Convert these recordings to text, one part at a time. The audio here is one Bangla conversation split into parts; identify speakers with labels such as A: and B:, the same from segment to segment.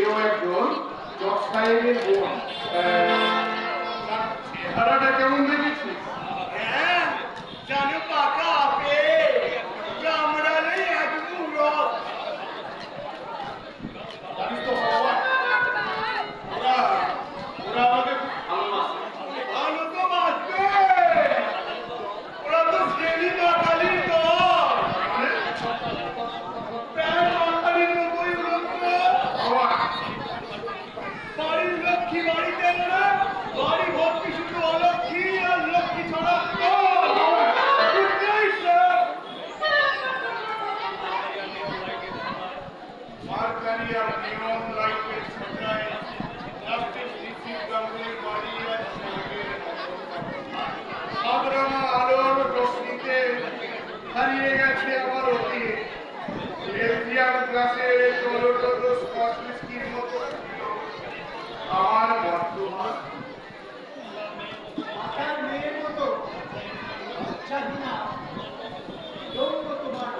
A: এও একজন জজ সাহেবের বোন। চেহারাটা কেমন দেখেছিস?
B: হ্যাঁ, জানো পাকা আপে কামড়ালে একদম রস।
A: জানিস তো বাবা, ওরা আমাকে খুব ভালোবাসে।
B: ভালো তো বাঁচবে, ওরা তো শ্রেণী বাঙালির দল, প্রায় বাঙালির মতোই উড়ন্ত। বাড়ির লক্ষ্মী বাড়িতে না, বাড়ি ভর্তি শুধু অলক্ষ্মী আর লক্ষ্মী ছড়া।
A: মার্কারি আর নিয়ন লাইটের ছটায় জাস্টিস ঋষিক গাঙ্গুলির বাড়ি আর স্বর্গের সাদরানা আলোর রশ্মিতে হারিয়ে গেছে আমার অতীত। বেলজিয়াম ক্লাসে টলোটলো স্কচ হুইস্কির মতো ছিল আমার বর্তমান।
B: মাথার মেয়ের মতো জানি না যৌন তোমার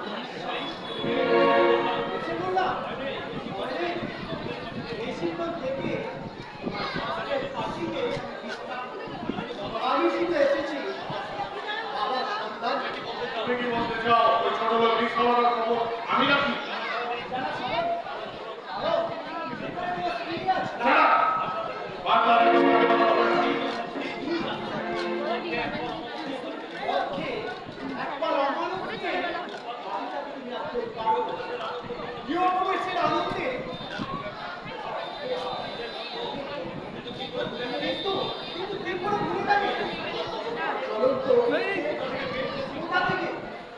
B: এসে বললাম বেশিক্ষণ থেকে পাখিকে আমি শুধু এসেছি আমার সন্তান।
A: তুমি কি বলতে চাও ওই ছোট লোক বিশ্বনাথের খবর আমি রাখি?
B: যারা সবাই আরো স্ত্রী আছে
A: ছাড়া বাংলা
B: পক্ষে একবার অমানুষকে তুমি রাখতে পারো ইউরোপের আনন্দে। কিন্তু ত্রিপুরা ভুলে থাকে চলন্ত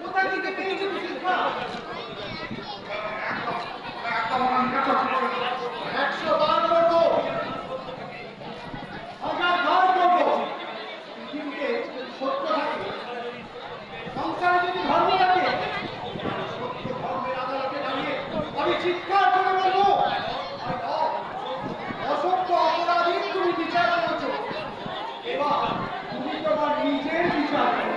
B: কোথা থেকে পেয়েছে শিক্ষা? 100 বার করবো, 1000 বার করবো, পৃথিবীতে সত্য থাকে, সংসারে যদি ধর্ম থাকে, সত্য ধর্মের আদালতে দাঁড়িয়ে আমি চিৎকার করে বলবো অসত্য অপরাধী তুমি বিচার করেছো, এবার তুমি তোমার নিজের বিচার করো।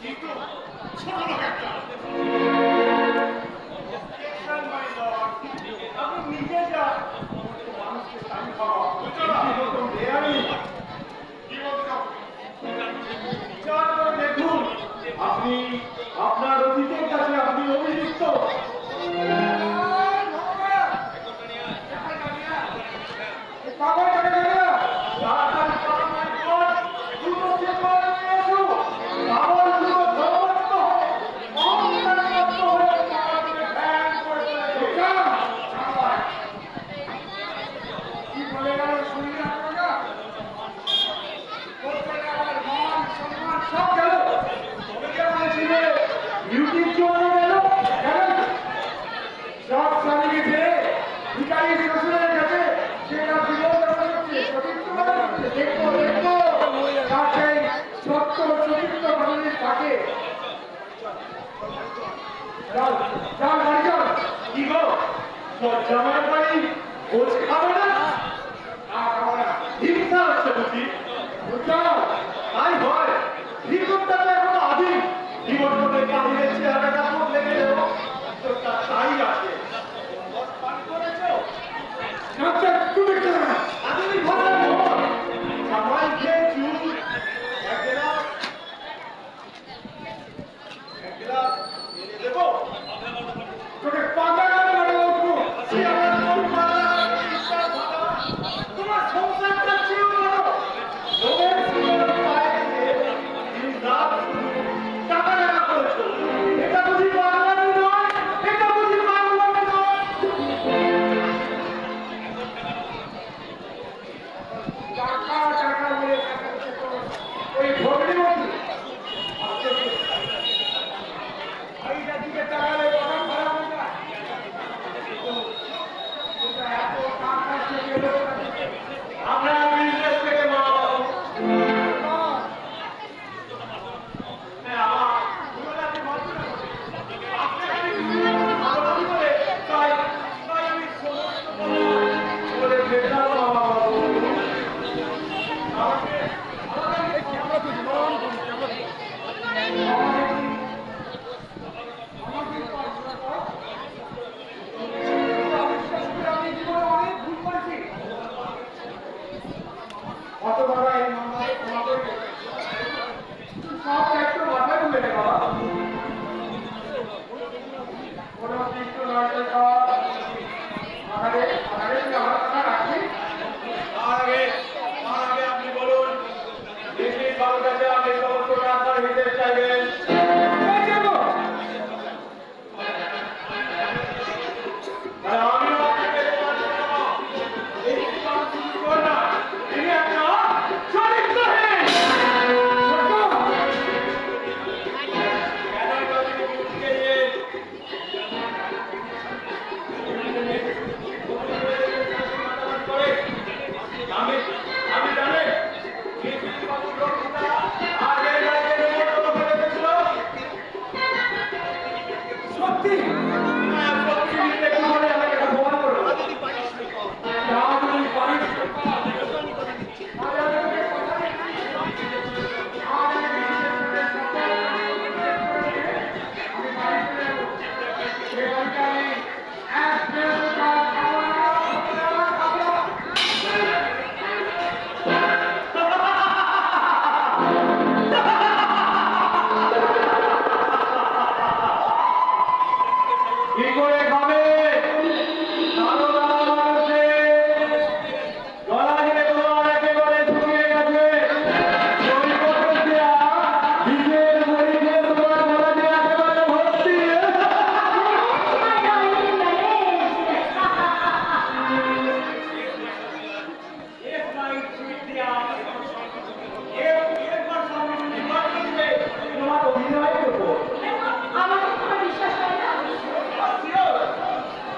A: কিন্তু ছোট লোক একটা
B: আপনি নিজে যান, মানুষকে স্থায়ী হওয়া
A: কি বলতে চাও?
B: বিচার করে দেখুন আপনি আপনার অতীতের কাছে আপনি অভিযুক্ত।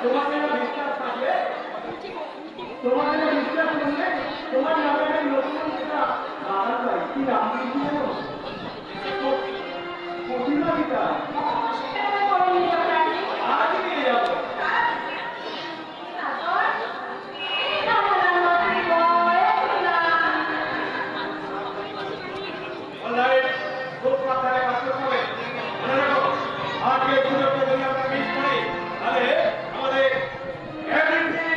B: তোমাদের বিশ্বাস থাকলে তোমাদের বিশ্বাস করলে তোমার নামে আমি নতুন একটা বাগান পাই। কি নাম দিয়েছি জানো? প্রতিমাদিতা। আজ নিয়ে যাবো। খুব সাবধানে কাজ করতে হবে। মনে রাখো, আজকে সুযোগটা যদি আমরা মিস করি তাহলে আমাদের এভরিথিং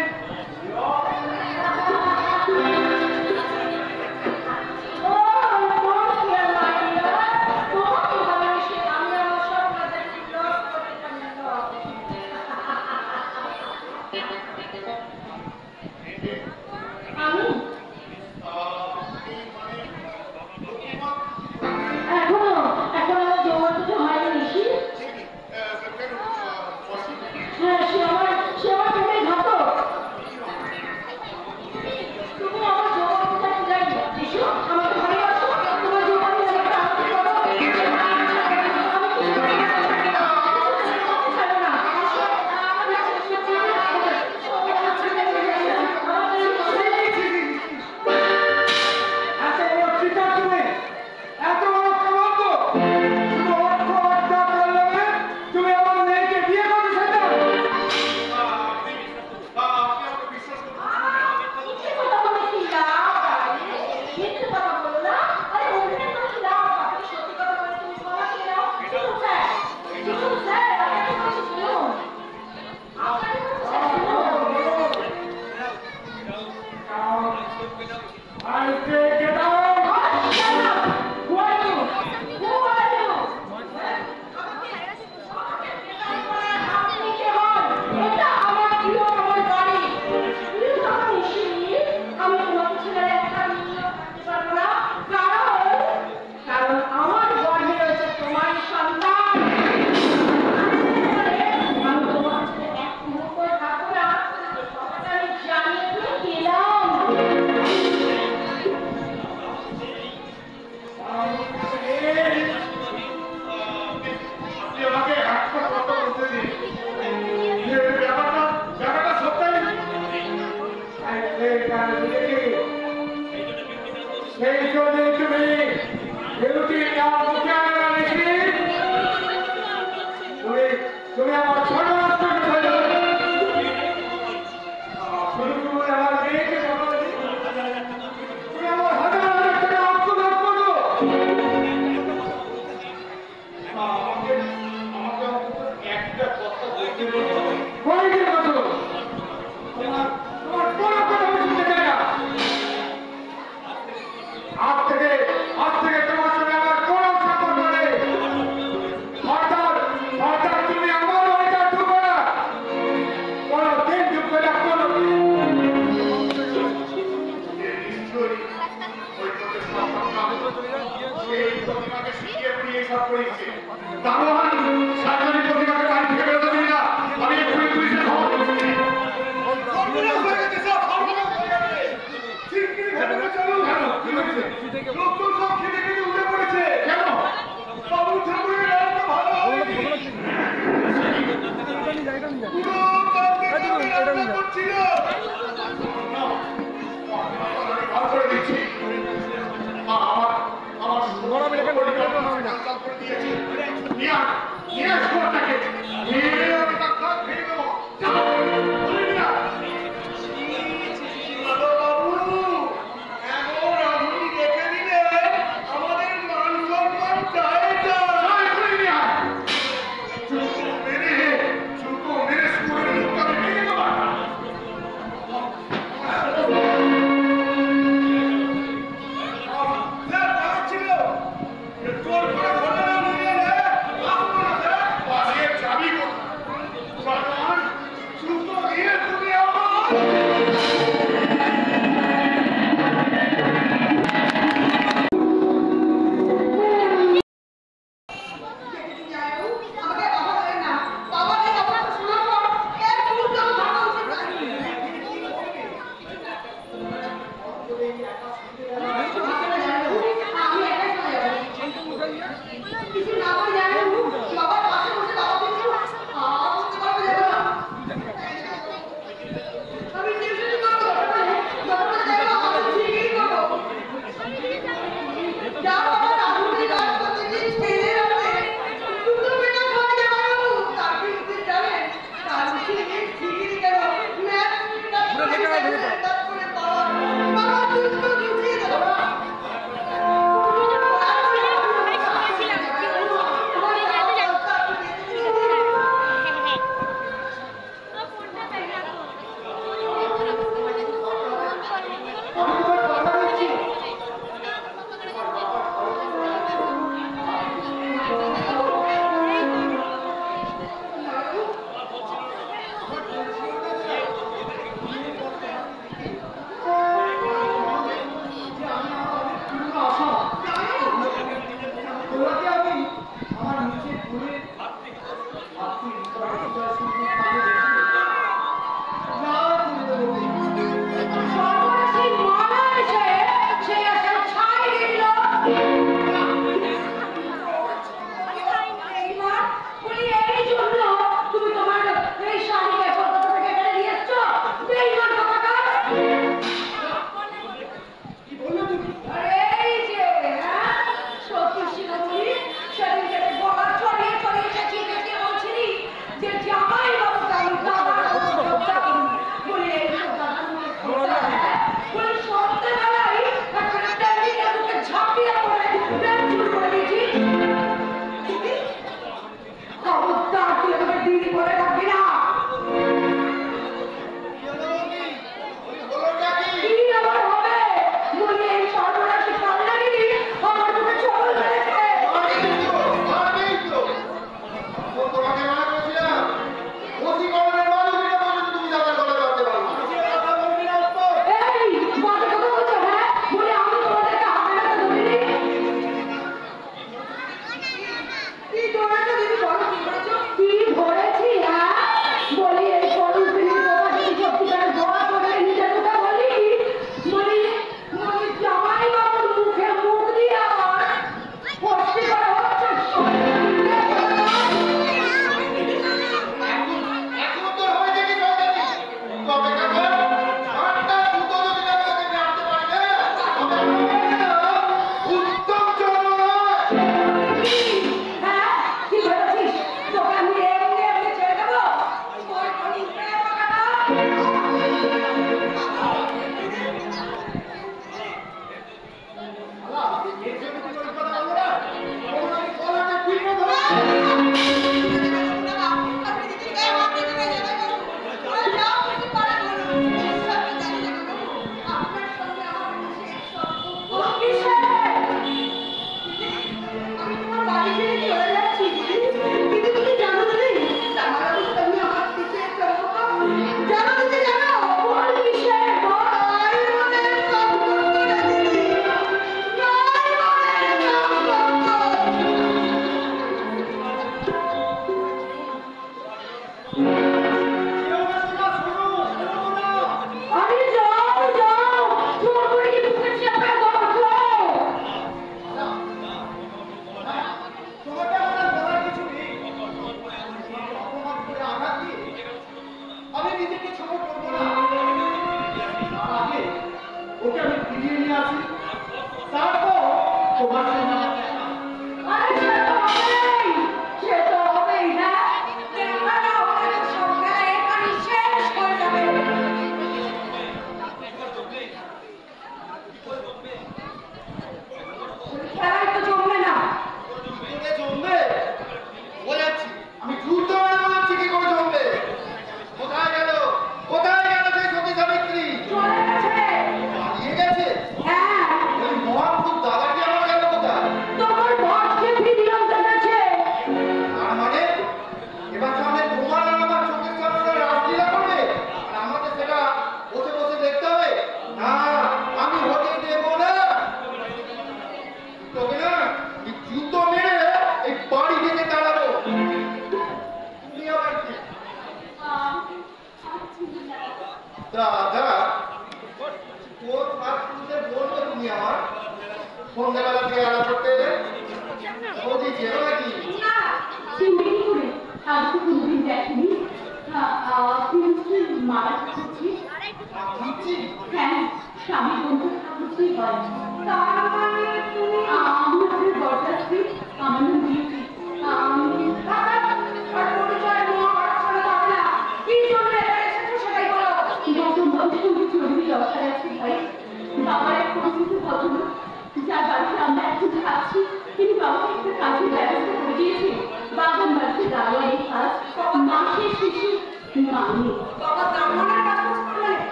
C: বাবা